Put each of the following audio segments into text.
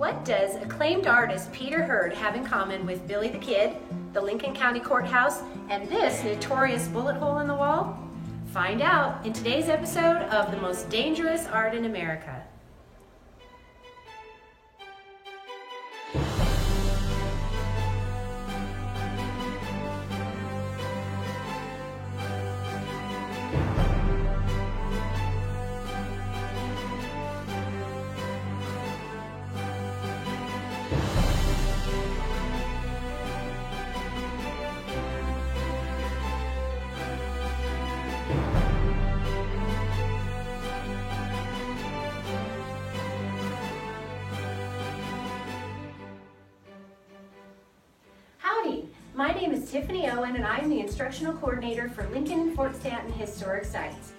What does acclaimed artist Peter Hurd have in common with Billy the Kid, the Lincoln County Courthouse, and this notorious bullet hole in the wall? Find out in today's episode of The Most Dangerous Art in America. My name is Tiffany Owen and I'm the Instructional Coordinator for Lincoln and Fort Stanton Historic Sites.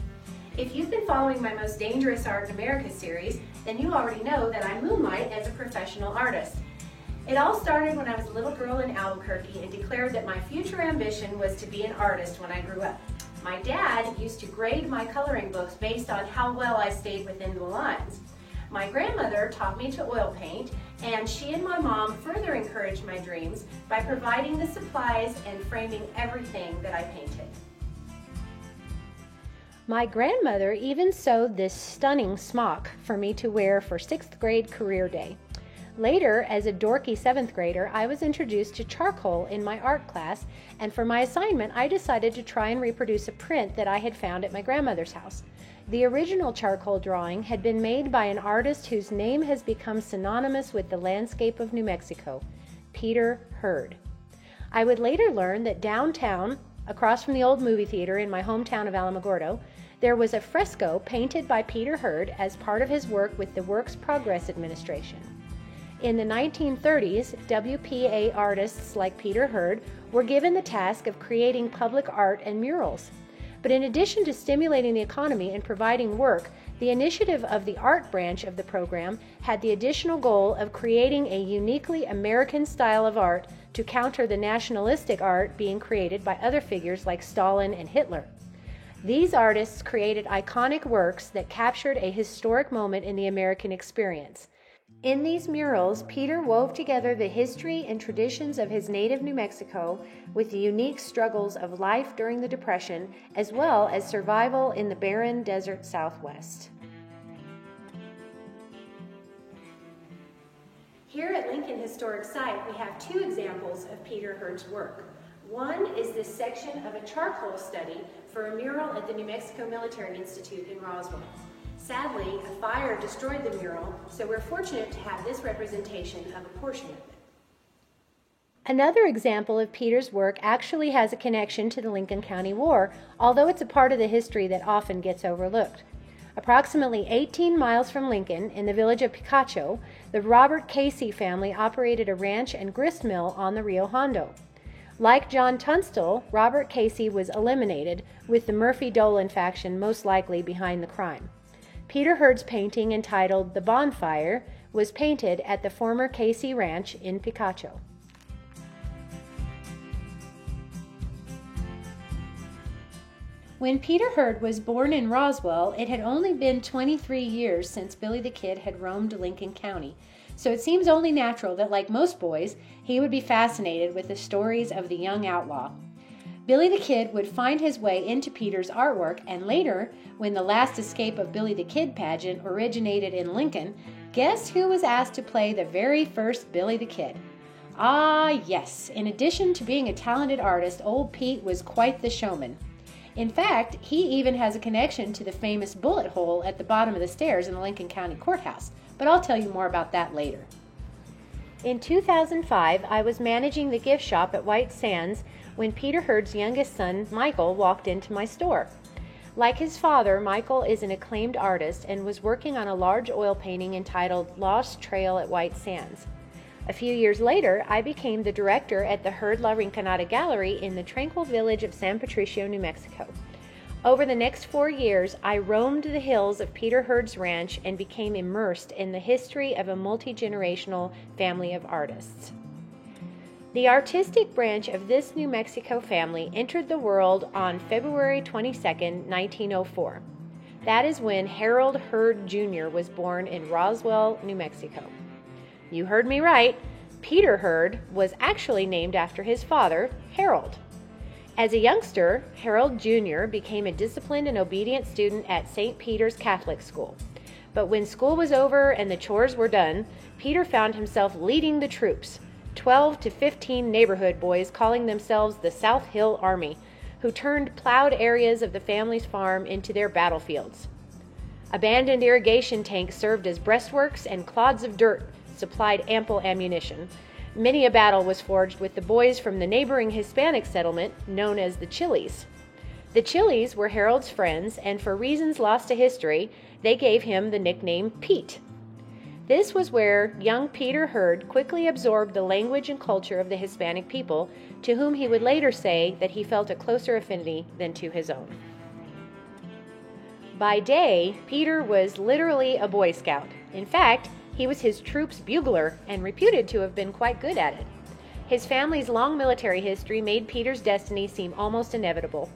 If you've been following my Most Dangerous Art in America series, then you already know that I moonlight as a professional artist. It all started when I was a little girl in Albuquerque and declared that my future ambition was to be an artist when I grew up. My dad used to grade my coloring books based on how well I stayed within the lines. My grandmother taught me to oil paint, and she and my mom further encouraged my dreams by providing the supplies and framing everything that I painted. My grandmother even sewed this stunning smock for me to wear for 6th grade career day. Later, as a dorky 7th grader, I was introduced to charcoal in my art class, and for my assignment, I decided to try and reproduce a print that I had found at my grandmother's house. The original charcoal drawing had been made by an artist whose name has become synonymous with the landscape of New Mexico, Peter Hurd. I would later learn that downtown, across from the old movie theater in my hometown of Alamogordo, there was a fresco painted by Peter Hurd as part of his work with the Works Progress Administration. In the 1930s, WPA artists like Peter Hurd were given the task of creating public art and murals. But in addition to stimulating the economy and providing work, the initiative of the art branch of the program had the additional goal of creating a uniquely American style of art to counter the nationalistic art being created by other figures like Stalin and Hitler. These artists created iconic works that captured a historic moment in the American experience. In these murals, Peter wove together the history and traditions of his native New Mexico with the unique struggles of life during the Depression, as well as survival in the barren desert Southwest. Here at Lincoln Historic Site, we have two examples of Peter Hurd's work. One is this section of a charcoal study for a mural at the New Mexico Military Institute in Roswell. Sadly, a fire destroyed the mural, so we're fortunate to have this representation of a portion of it. Another example of Peter's work actually has a connection to the Lincoln County War, although it's a part of the history that often gets overlooked. Approximately 18 miles from Lincoln, in the village of Picacho, the Robert Casey family operated a ranch and grist mill on the Rio Hondo. Like John Tunstall, Robert Casey was eliminated, with the Murphy-Dolan faction most likely behind the crime. Peter Hurd's painting, entitled The Bonfire, was painted at the former Casey Ranch in Picacho. When Peter Hurd was born in Roswell, it had only been 23 years since Billy the Kid had roamed Lincoln County, so it seems only natural that, like most boys, he would be fascinated with the stories of the young outlaw. Billy the Kid would find his way into Peter's artwork, and later, when the Last Escape of Billy the Kid pageant originated in Lincoln, guess who was asked to play the very first Billy the Kid? Ah, yes, in addition to being a talented artist, old Pete was quite the showman. In fact, he even has a connection to the famous bullet hole at the bottom of the stairs in the Lincoln County Courthouse, but I'll tell you more about that later. In 2005, I was managing the gift shop at White Sands when Peter Hurd's youngest son, Michael, walked into my store. Like his father, Michael is an acclaimed artist and was working on a large oil painting entitled Lost Trail at White Sands. A few years later, I became the director at the Hurd La Rinconada Gallery in the tranquil village of San Patricio, New Mexico. Over the next 4 years, I roamed the hills of Peter Hurd's ranch and became immersed in the history of a multi-generational family of artists. The artistic branch of this New Mexico family entered the world on February 22, 1904. That is when Harold Hurd Jr. was born in Roswell, New Mexico. You heard me right. Peter Hurd was actually named after his father, Harold. As a youngster, Harold Jr. became a disciplined and obedient student at St. Peter's Catholic School. But when school was over and the chores were done, Peter found himself leading the troops, 12 to 15 neighborhood boys calling themselves the South Hill Army, who turned plowed areas of the family's farm into their battlefields. Abandoned irrigation tanks served as breastworks, and clods of dirt supplied ample ammunition. Many a battle was forged with the boys from the neighboring Hispanic settlement known as the Chili's. The Chili's were Harold's friends, and for reasons lost to history, they gave him the nickname Pete. This was where young Peter Hurd quickly absorbed the language and culture of the Hispanic people, to whom he would later say that he felt a closer affinity than to his own. By day, Peter was literally a Boy Scout. In fact, he was his troop's bugler and reputed to have been quite good at it. His family's long military history made Peter's destiny seem almost inevitable.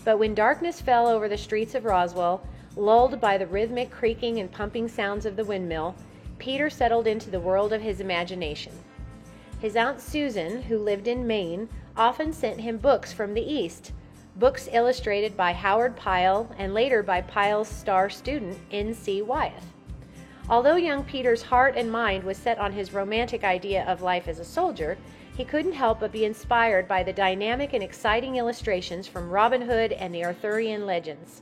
But when darkness fell over the streets of Roswell, lulled by the rhythmic creaking and pumping sounds of the windmill, Peter settled into the world of his imagination. His Aunt Susan, who lived in Maine, often sent him books from the East, books illustrated by Howard Pyle and later by Pyle's star student, N.C. Wyeth. Although young Peter's heart and mind was set on his romantic idea of life as a soldier, he couldn't help but be inspired by the dynamic and exciting illustrations from Robin Hood and the Arthurian legends.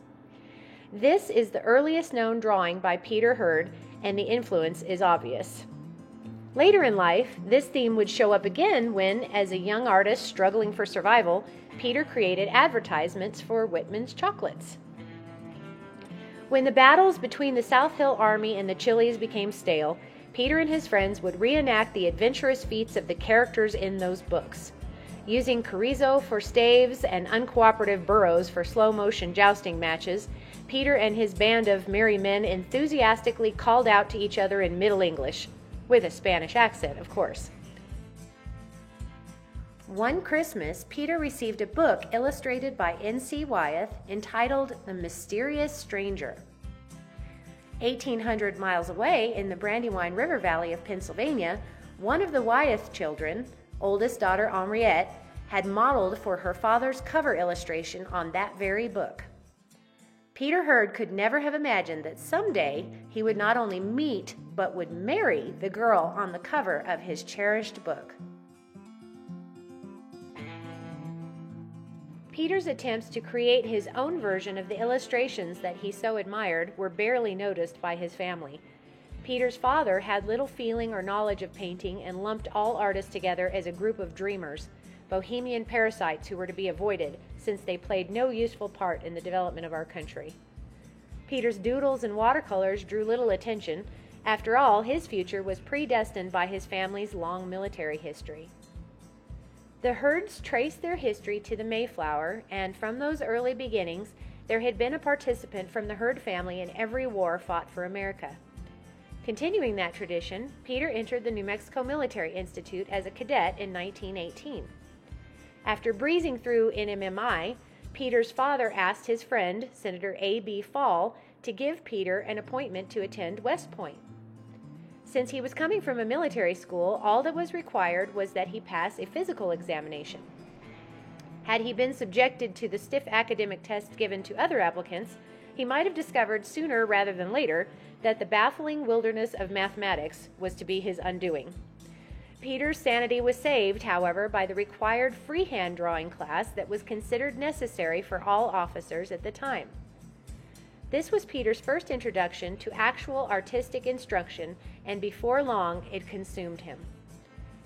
This is the earliest known drawing by Peter Hurd, and the influence is obvious. Later in life, this theme would show up again when, as a young artist struggling for survival, Peter created advertisements for Whitman's chocolates. When the battles between the South Hill Army and the Chili's became stale, Peter and his friends would reenact the adventurous feats of the characters in those books. Using chorizo for staves and uncooperative burros for slow-motion jousting matches, Peter and his band of merry men enthusiastically called out to each other in Middle English, with a Spanish accent, of course. One Christmas, Peter received a book illustrated by N.C. Wyeth entitled The Mysterious Stranger. 1,800 miles away in the Brandywine River Valley of Pennsylvania, one of the Wyeth children, oldest daughter Henriette, had modeled for her father's cover illustration on that very book. Peter Hurd could never have imagined that someday he would not only meet but would marry the girl on the cover of his cherished book. Peter's attempts to create his own version of the illustrations that he so admired were barely noticed by his family. Peter's father had little feeling or knowledge of painting and lumped all artists together as a group of dreamers, bohemian parasites who were to be avoided since they played no useful part in the development of our country. Peter's doodles and watercolors drew little attention. After all, his future was predestined by his family's long military history. The Hurds traced their history to the Mayflower, and from those early beginnings, there had been a participant from the Hurd family in every war fought for America. Continuing that tradition, Peter entered the New Mexico Military Institute as a cadet in 1918. After breezing through NMMI, Peter's father asked his friend, Senator A.B. Fall, to give Peter an appointment to attend West Point. Since he was coming from a military school, all that was required was that he pass a physical examination. Had he been subjected to the stiff academic tests given to other applicants, he might have discovered sooner rather than later that the baffling wilderness of mathematics was to be his undoing. Peter's sanity was saved, however, by the required freehand drawing class that was considered necessary for all officers at the time. This was Peter's first introduction to actual artistic instruction, and before long it consumed him.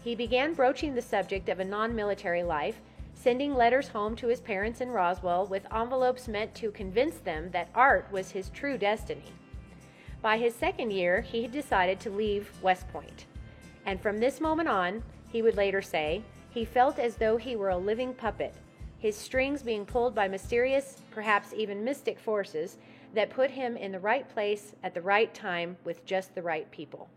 He began broaching the subject of a non-military life, sending letters home to his parents in Roswell with envelopes meant to convince them that art was his true destiny. By his second year, he had decided to leave West Point. And from this moment on, he would later say, he felt as though he were a living puppet, his strings being pulled by mysterious, perhaps even mystic forces that put him in the right place at the right time with just the right people.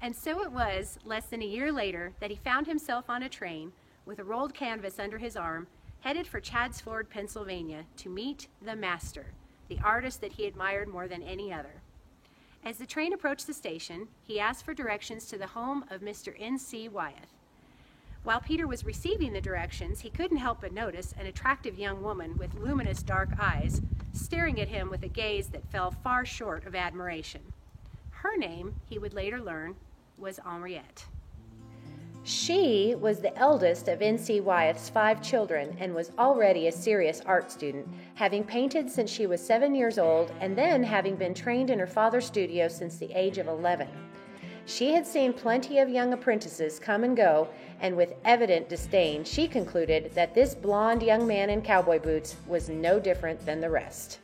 And so it was, less than a year later, that he found himself on a train with a rolled canvas under his arm, headed for Chadds Ford, Pennsylvania, to meet the master, the artist that he admired more than any other. As the train approached the station, he asked for directions to the home of Mr. N.C. Wyeth. While Peter was receiving the directions, he couldn't help but notice an attractive young woman with luminous dark eyes staring at him with a gaze that fell far short of admiration. Her name, he would later learn, was Henriette. She was the eldest of N.C. Wyeth's 5 children and was already a serious art student, having painted since she was 7 years old and then having been trained in her father's studio since the age of 11. She had seen plenty of young apprentices come and go, and with evident disdain, she concluded that this blond young man in cowboy boots was no different than the rest.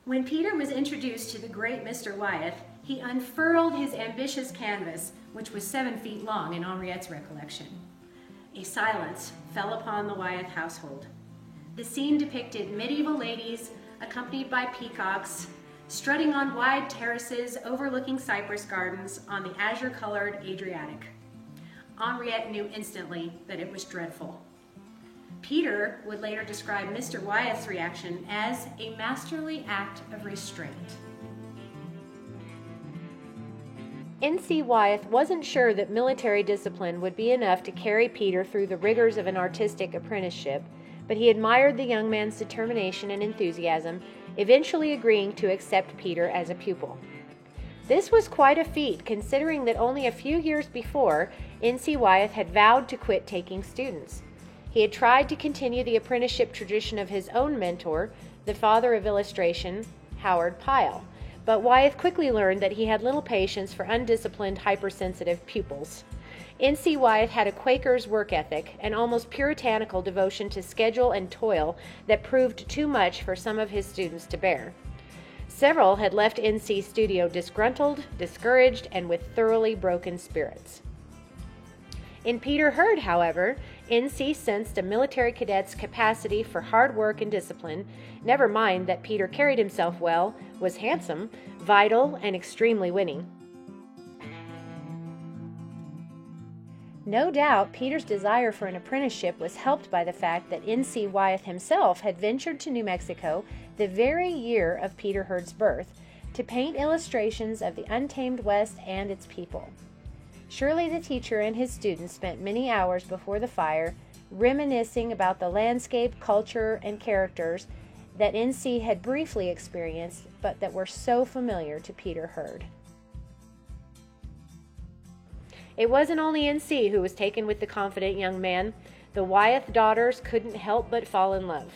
When Peter was introduced to the great Mr. Wyeth, he unfurled his ambitious canvas, which was 7 feet long in Henriette's recollection. A silence fell upon the Wyeth household. The scene depicted medieval ladies accompanied by peacocks, strutting on wide terraces overlooking cypress gardens on the azure-colored Adriatic. Henriette knew instantly that it was dreadful. Peter would later describe Mr. Wyeth's reaction as a masterly act of restraint. N.C. Wyeth wasn't sure that military discipline would be enough to carry Peter through the rigors of an artistic apprenticeship, but he admired the young man's determination and enthusiasm, eventually agreeing to accept Peter as a pupil. This was quite a feat, considering that only a few years before, N.C. Wyeth had vowed to quit taking students. He had tried to continue the apprenticeship tradition of his own mentor, the father of illustration, Howard Pyle, but Wyeth quickly learned that he had little patience for undisciplined, hypersensitive pupils. N.C. Wyeth had a Quaker's work ethic, an almost puritanical devotion to schedule and toil that proved too much for some of his students to bear. Several had left N.C.'s studio disgruntled, discouraged, and with thoroughly broken spirits. In Peter Hurd, however, N.C. sensed a military cadet's capacity for hard work and discipline, never mind that Peter carried himself well, was handsome, vital, and extremely winning. No doubt, Peter's desire for an apprenticeship was helped by the fact that N.C. Wyeth himself had ventured to New Mexico the very year of Peter Hurd's birth to paint illustrations of the untamed West and its people. Surely the teacher and his students spent many hours before the fire reminiscing about the landscape, culture, and characters that N.C. had briefly experienced, but that were so familiar to Peter Hurd. It wasn't only N.C. who was taken with the confident young man. The Wyeth daughters couldn't help but fall in love.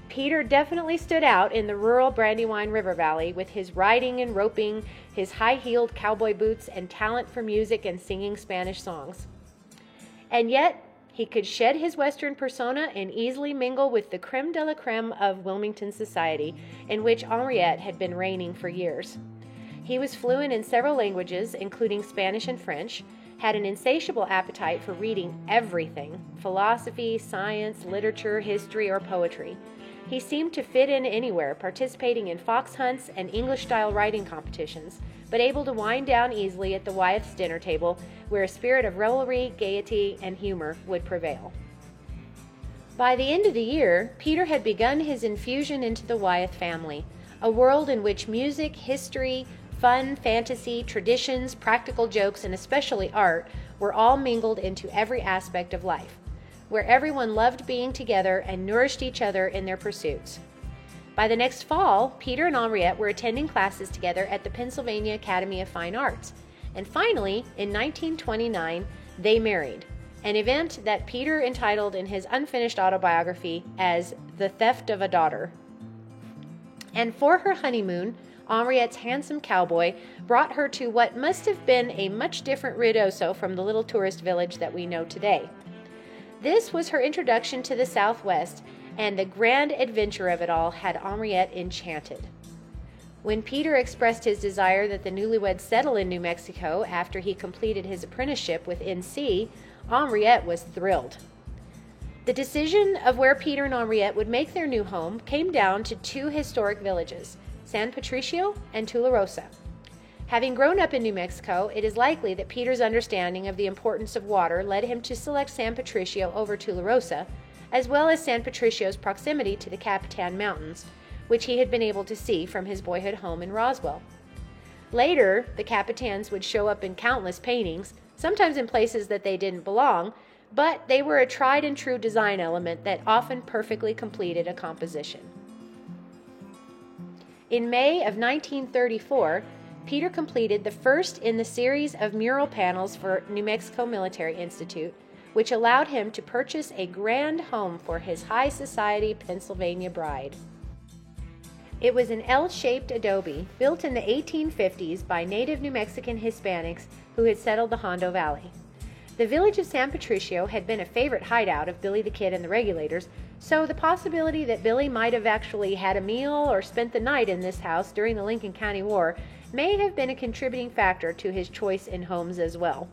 Peter definitely stood out in the rural Brandywine River Valley with his riding and roping, his high-heeled cowboy boots, and talent for music and singing Spanish songs. And yet, he could shed his Western persona and easily mingle with the creme de la creme of Wilmington society, in which Henriette had been reigning for years. He was fluent in several languages, including Spanish and French, had an insatiable appetite for reading everything: philosophy, science, literature, history, or poetry. He seemed to fit in anywhere, participating in fox hunts and English-style writing competitions, but able to wind down easily at the Wyeth's dinner table, where a spirit of revelry, gaiety, and humor would prevail. By the end of the year, Peter had begun his infusion into the Wyeth family, a world in which music, history, fun, fantasy, traditions, practical jokes, and especially art were all mingled into every aspect of life, where everyone loved being together and nourished each other in their pursuits. By the next fall, Peter and Henriette were attending classes together at the Pennsylvania Academy of Fine Arts, and finally, in 1929, they married, an event that Peter entitled in his unfinished autobiography as "The Theft of a Daughter." And for her honeymoon, Henriette's handsome cowboy brought her to what must have been a much different Ruidoso from the little tourist village that we know today. This was her introduction to the Southwest, and the grand adventure of it all had Henriette enchanted. When Peter expressed his desire that the newlyweds settle in New Mexico after he completed his apprenticeship with N.C., Henriette was thrilled. The decision of where Peter and Henriette would make their new home came down to 2 historic villages, San Patricio and Tularosa. Having grown up in New Mexico, it is likely that Peter's understanding of the importance of water led him to select San Patricio over Tularosa, as well as San Patricio's proximity to the Capitan Mountains, which he had been able to see from his boyhood home in Roswell. Later, the Capitans would show up in countless paintings, sometimes in places that they didn't belong, but they were a tried and true design element that often perfectly completed a composition. In May of 1934, Peter completed the first in the series of mural panels for New Mexico Military Institute, which allowed him to purchase a grand home for his high society Pennsylvania bride. It was an L-shaped adobe built in the 1850s by native New Mexican Hispanics who had settled the Hondo Valley. The village of San Patricio had been a favorite hideout of Billy the Kid and the Regulators, so the possibility that Billy might have actually had a meal or spent the night in this house during the Lincoln County War may have been a contributing factor to his choice in homes as well.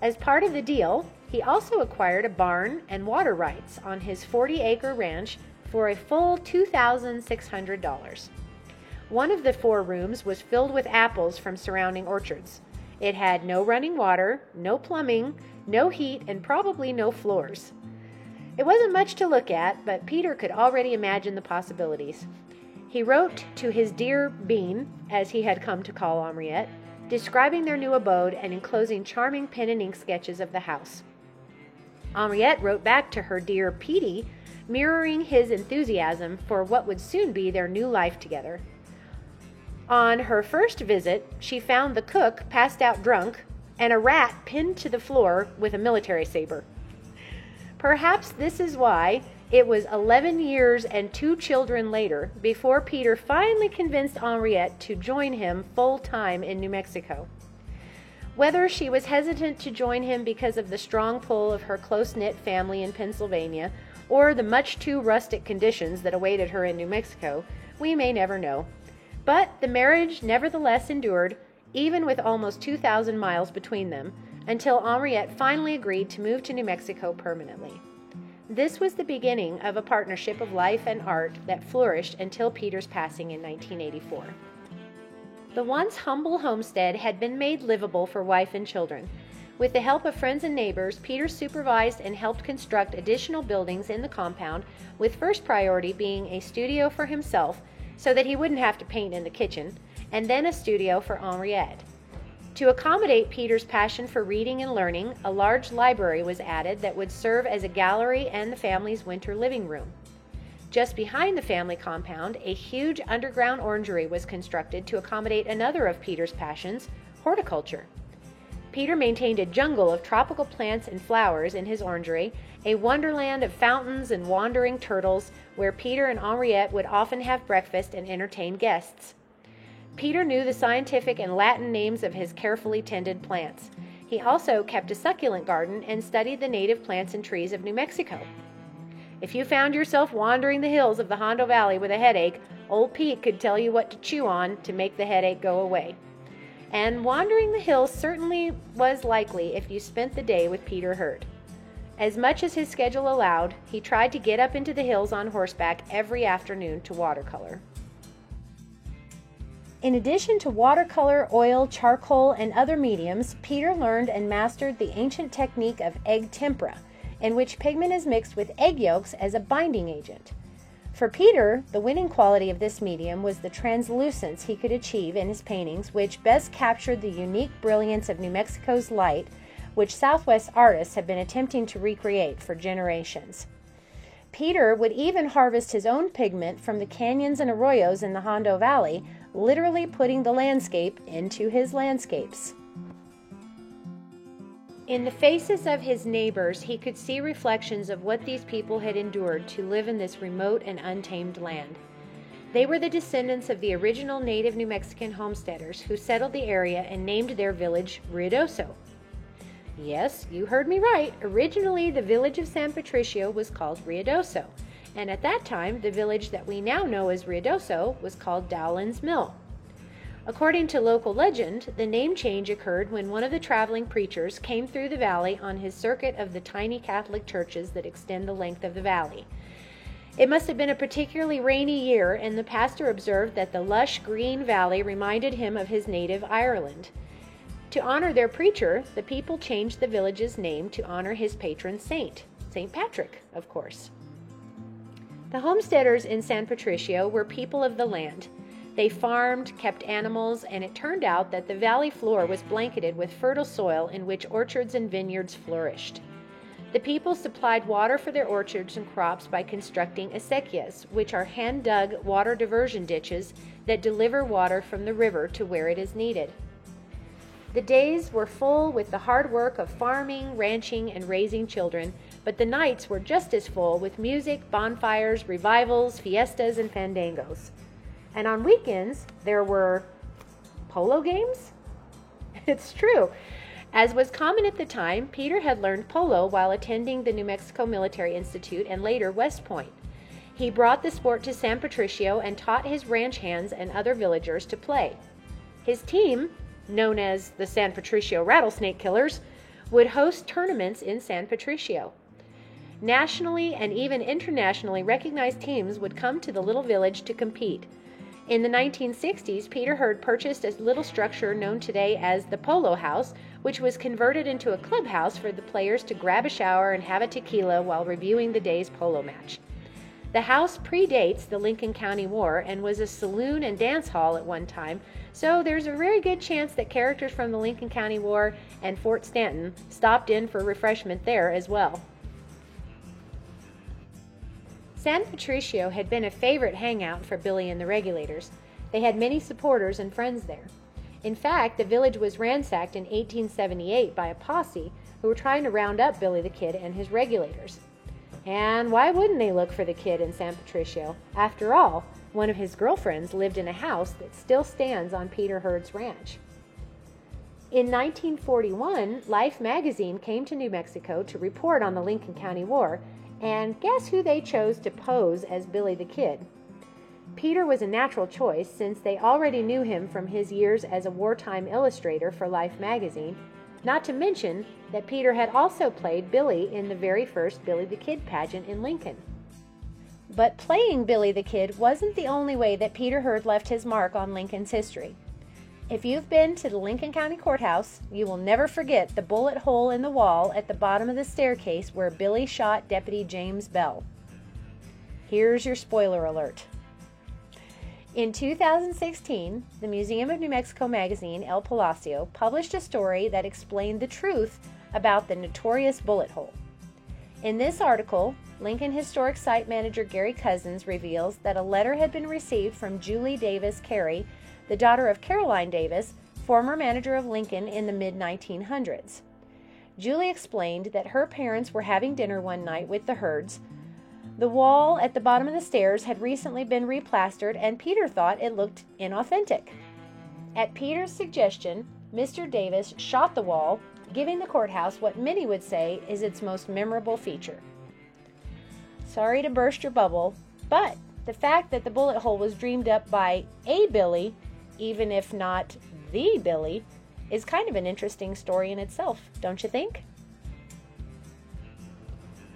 As part of the deal, he also acquired a barn and water rights on his 40-acre ranch for a full $2,600. One of the 4 rooms was filled with apples from surrounding orchards. It had no running water, no plumbing, no heat, and probably no floors. It wasn't much to look at, but Peter could already imagine the possibilities. He wrote to his dear Bean, as he had come to call Henriette, describing their new abode and enclosing charming pen and ink sketches of the house. Henriette wrote back to her dear Petey, mirroring his enthusiasm for what would soon be their new life together. On her first visit, she found the cook passed out drunk and a rat pinned to the floor with a military saber. Perhaps this is why it was 11 years and 2 children later before Peter finally convinced Henriette to join him full-time in New Mexico. Whether she was hesitant to join him because of the strong pull of her close-knit family in Pennsylvania or the much too rustic conditions that awaited her in New Mexico, we may never know. But the marriage nevertheless endured, even with almost 2,000 miles between them, until Henriette finally agreed to move to New Mexico permanently. This was the beginning of a partnership of life and art that flourished until Peter's passing in 1984. The once humble homestead had been made livable for wife and children. With the help of friends and neighbors, Peter supervised and helped construct additional buildings in the compound, with first priority being a studio for himself so that he wouldn't have to paint in the kitchen, and then a studio for Henriette. To accommodate Peter's passion for reading and learning, a large library was added that would serve as a gallery and the family's winter living room. Just behind the family compound, a huge underground orangery was constructed to accommodate another of Peter's passions, horticulture. Peter maintained a jungle of tropical plants and flowers in his orangery, a wonderland of fountains and wandering turtles where Peter and Henriette would often have breakfast and entertain guests. Peter knew the scientific and Latin names of his carefully tended plants. He also kept a succulent garden and studied the native plants and trees of New Mexico. If you found yourself wandering the hills of the Hondo Valley with a headache, old Pete could tell you what to chew on to make the headache go away. And wandering the hills certainly was likely if you spent the day with Peter Hurd. As much as his schedule allowed, he tried to get up into the hills on horseback every afternoon to watercolor. In addition to watercolor, oil, charcoal, and other mediums, Peter learned and mastered the ancient technique of egg tempera, in which pigment is mixed with egg yolks as a binding agent. For Peter, the winning quality of this medium was the translucence he could achieve in his paintings, which best captured the unique brilliance of New Mexico's light, which Southwest artists have been attempting to recreate for generations. Peter would even harvest his own pigment from the canyons and arroyos in the Hondo Valley, literally putting the landscape into his landscapes. In the faces of his neighbors, he could see reflections of what these people had endured to live in this remote and untamed land. They were the descendants of the original native New Mexican homesteaders who settled the area and named their village Ruidoso. Yes, you heard me right. Originally, the village of San Patricio was called Ruidoso, and at that time, the village that we now know as Ruidoso was called Dowland's Mill. According to local legend, the name change occurred when one of the traveling preachers came through the valley on his circuit of the tiny Catholic churches that extend the length of the valley. It must have been a particularly rainy year, and the pastor observed that the lush green valley reminded him of his native Ireland. To honor their preacher, the people changed the village's name to honor his patron saint, St. Patrick, of course. The homesteaders in San Patricio were people of the land. They farmed, kept animals, and it turned out that the valley floor was blanketed with fertile soil in which orchards and vineyards flourished. The people supplied water for their orchards and crops by constructing acequias, which are hand-dug water diversion ditches that deliver water from the river to where it is needed. The days were full with the hard work of farming, ranching, and raising children, but the nights were just as full with music, bonfires, revivals, fiestas, and fandangos. And on weekends, there were polo games? It's true. As was common at the time, Peter had learned polo while attending the New Mexico Military Institute and later West Point. He brought the sport to San Patricio and taught his ranch hands and other villagers to play. His team, known as the San Patricio Rattlesnake Killers, would host tournaments in San Patricio. Nationally and even internationally recognized teams would come to the little village to compete. In the 1960s, Peter Hurd purchased a little structure known today as the Polo House, which was converted into a clubhouse for the players to grab a shower and have a tequila while reviewing the day's polo match. The house predates the Lincoln County War and was a saloon and dance hall at one time, so there's a very good chance that characters from the Lincoln County War and Fort Stanton stopped in for refreshment there as well. San Patricio had been a favorite hangout for Billy and the Regulators. They had many supporters and friends there. In fact, the village was ransacked in 1878 by a posse who were trying to round up Billy the Kid and his Regulators. And why wouldn't they look for the Kid in San Patricio? After all, one of his girlfriends lived in a house that still stands on Peter Hurd's ranch. In 1941, Life magazine came to New Mexico to report on the Lincoln County War, and guess who they chose to pose as Billy the Kid? Peter was a natural choice since they already knew him from his years as a wartime illustrator for Life magazine, not to mention that Peter had also played Billy in the very first Billy the Kid pageant in Lincoln. But playing Billy the Kid wasn't the only way that Peter Hurd left his mark on Lincoln's history. If you've been to the Lincoln County Courthouse, you will never forget the bullet hole in the wall at the bottom of the staircase where Billy shot Deputy James Bell. Here's your spoiler alert. In 2016, the Museum of New Mexico magazine, El Palacio, published a story that explained the truth about the notorious bullet hole. In this article, Lincoln Historic Site Manager Gary Cousins reveals that a letter had been received from Julie Davis Carey, the daughter of Caroline Davis, former manager of Lincoln in the mid-1900s. Julie explained that her parents were having dinner one night with the Hurds. The wall at the bottom of the stairs had recently been replastered, and Peter thought it looked inauthentic. At Peter's suggestion, Mr. Davis shot the wall, giving the courthouse what many would say is its most memorable feature. Sorry to burst your bubble, but the fact that the bullet hole was dreamed up by a Billy, even if not the Billy, is kind of an interesting story in itself, don't you think?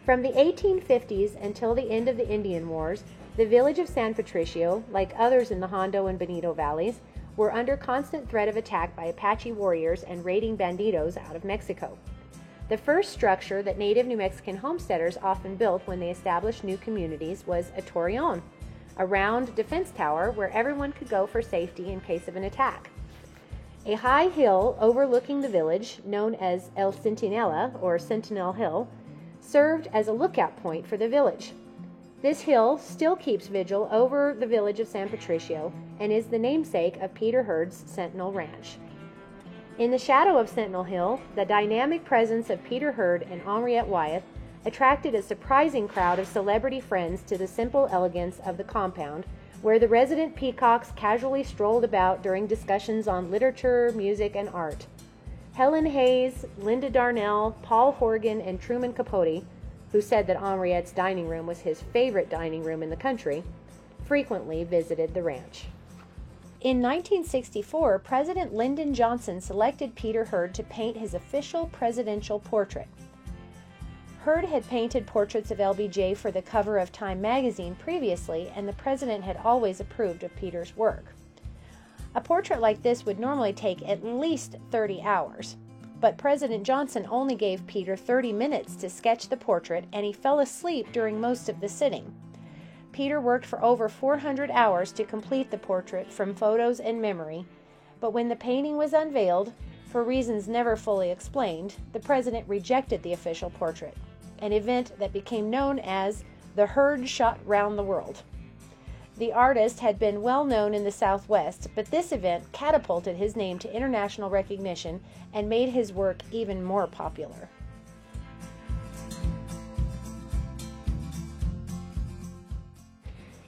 From the 1850s until the end of the Indian Wars, the village of San Patricio, like others in the Hondo and Benito valleys, were under constant threat of attack by Apache warriors and raiding bandidos out of Mexico. The first structure that native New Mexican homesteaders often built when they established new communities was a torreon, a round defense tower where everyone could go for safety in case of an attack. A high hill overlooking the village, known as El Centinela, or Sentinel Hill, served as a lookout point for the village. This hill still keeps vigil over the village of San Patricio and is the namesake of Peter Hurd's Sentinel Ranch. In the shadow of Sentinel Hill, the dynamic presence of Peter Hurd and Henriette Wyeth attracted a surprising crowd of celebrity friends to the simple elegance of the compound, where the resident peacocks casually strolled about during discussions on literature, music, and art. Helen Hayes, Linda Darnell, Paul Horgan, and Truman Capote, who said that Henriette's dining room was his favorite dining room in the country, frequently visited the ranch. In 1964, President Lyndon Johnson selected Peter Hurd to paint his official presidential portrait. Hurd had painted portraits of LBJ for the cover of Time magazine previously, and the president had always approved of Peter's work. A portrait like this would normally take at least 30 hours, but President Johnson only gave Peter 30 minutes to sketch the portrait, and he fell asleep during most of the sitting. Peter worked for over 400 hours to complete the portrait from photos and memory, but when the painting was unveiled, for reasons never fully explained, the president rejected the official portrait, an event that became known as the Heard Shot Round the World. The artist had been well known in the Southwest, but this event catapulted his name to international recognition and made his work even more popular.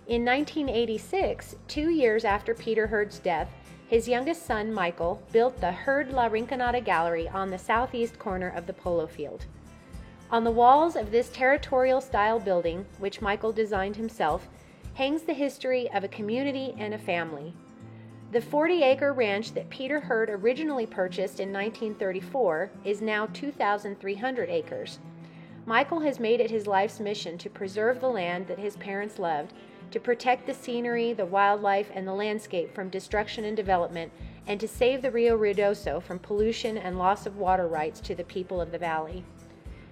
In 1986, 2 years after Peter Heard's death, his youngest son, Michael, built the Heard La Rinconada Gallery on the southeast corner of the polo field. On the walls of this territorial-style building, which Michael designed himself, hangs the history of a community and a family. The 40-acre ranch that Peter Heard originally purchased in 1934 is now 2,300 acres. Michael has made it his life's mission to preserve the land that his parents loved, to protect the scenery, the wildlife, and the landscape from destruction and development, and to save the Rio Ruidoso from pollution and loss of water rights to the people of the valley.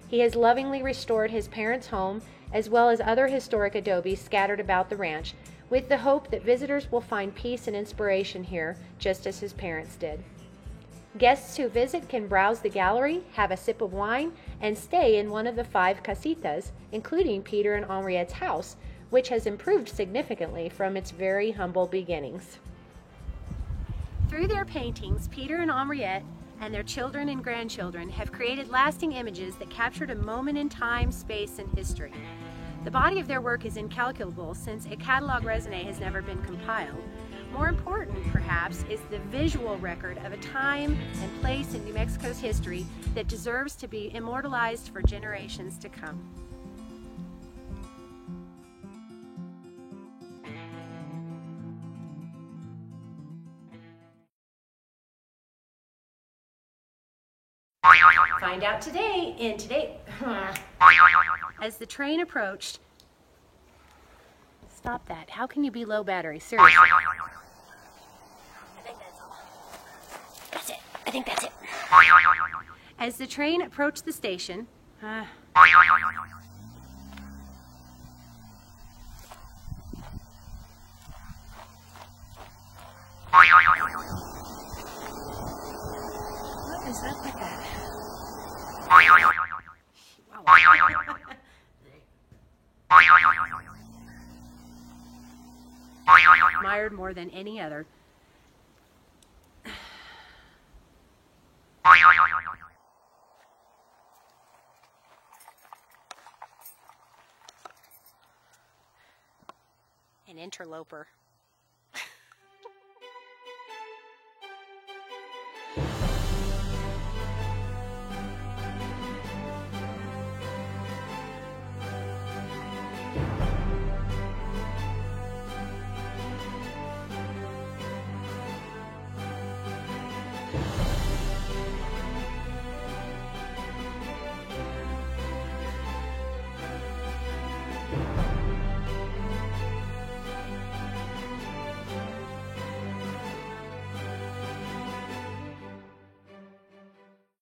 He has lovingly restored his parents' home, as well as other historic adobes scattered about the ranch, with the hope that visitors will find peace and inspiration here, just as his parents did. Guests who visit can browse the gallery, have a sip of wine, and stay in one of the 5 casitas, including Peter and Henriette's house, which has improved significantly from its very humble beginnings. Through their paintings, Peter and Henriette and their children and grandchildren have created lasting images that captured a moment in time, space, and history. The body of their work is incalculable since a catalog raisonné has never been compiled. More important, perhaps, is the visual record of a time and place in New Mexico's history that deserves to be immortalized for generations to come. Find out today as the train approached. Stop that. How can you be low battery? Seriously. I think that's all. That's it. I think that's it. As the train approached the station, what is up with that? Admired more than any other. An interloper.